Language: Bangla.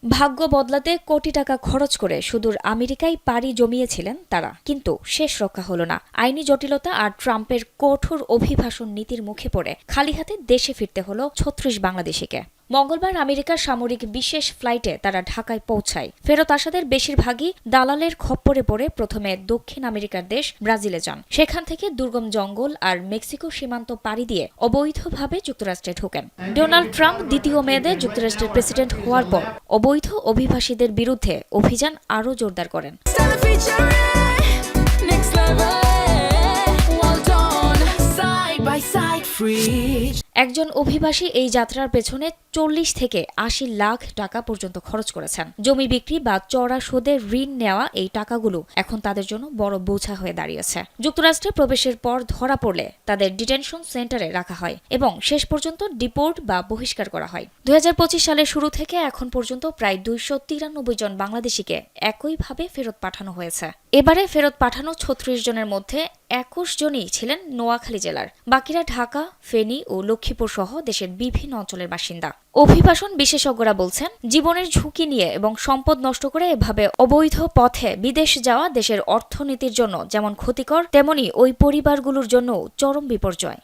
ভাগ্য বদলাতে কোটি টাকা খরচ করে সুদূর আমেরিকায় পাড়ি জমিয়েছিলেন তারা, কিন্তু শেষ রক্ষা হলো না। আইনি জটিলতা আর ট্রাম্পের কঠোর অভিবাসন নীতির মুখে পড়ে খালি হাতে দেশে ফিরতে হলো ৩৬ বাংলাদেশিকে। মঙ্গলবার আমেরিকার সামরিক বিশেষ ফ্লাইটে তারা ঢাকায় পৌঁছায়। ফেরত আসাদের বেশিরভাগই দালালের খপ্পরে পড়ে প্রথমে দক্ষিণ আমেরিকার দেশ ব্রাজিলে যান। সেখান থেকে দুর্গম জঙ্গল আর মেক্সিকো সীমান্ত পাড়ি দিয়ে অবৈধভাবে যুক্তরাষ্ট্রে ঢোকেন। ডোনাল্ড ট্রাম্প দ্বিতীয় মেয়াদে যুক্তরাষ্ট্রের প্রেসিডেন্ট হওয়ার পর অবৈধ অভিবাসীদের বিরুদ্ধে অভিযান আরও জোরদার করেন। একজন অভিবাসী এই যাত্রার পেছনে ৪০ থেকে ৮০ লাখ টাকা পর্যন্ত খরচ করেছেন। জমি বিক্রি বা চড়া সুদে ঋণ নেওয়া এই টাকাগুলো এখন তাদের জন্য বড় বোঝা হয়ে দাঁড়িয়েছে। যুক্তরাষ্ট্রে প্রবেশের পর ধরা পড়লে তাদের ডিটেনশন সেন্টারে রাখা হয় এবং শেষ পর্যন্ত ডিপোর্ট বা বহিষ্কার করা হয়। ২০২৫ সালের শুরু থেকে এখন পর্যন্ত প্রায় ২৯৩ জন বাংলাদেশিকে একইভাবে ফেরত পাঠানো হয়েছে। এবারে ফেরত পাঠানো ৩৬ জনের মধ্যে ২১ জনই ছিলেন নোয়াখালী জেলার, বাকিরা ঢাকা, ফেনী ও লক্ষ্মীপুর সহ দেশের বিভিন্ন অঞ্চলের বাসিন্দা। অভিবাসন বিশেষজ্ঞরা বলছেন, জীবনের ঝুঁকি নিয়ে এবং সম্পদ নষ্ট করে এভাবে অবৈধ পথে বিদেশ যাওয়া দেশের অর্থনীতির জন্য যেমন ক্ষতিকর, তেমনি ওই পরিবারগুলোর জন্যও চরম বিপর্যয়।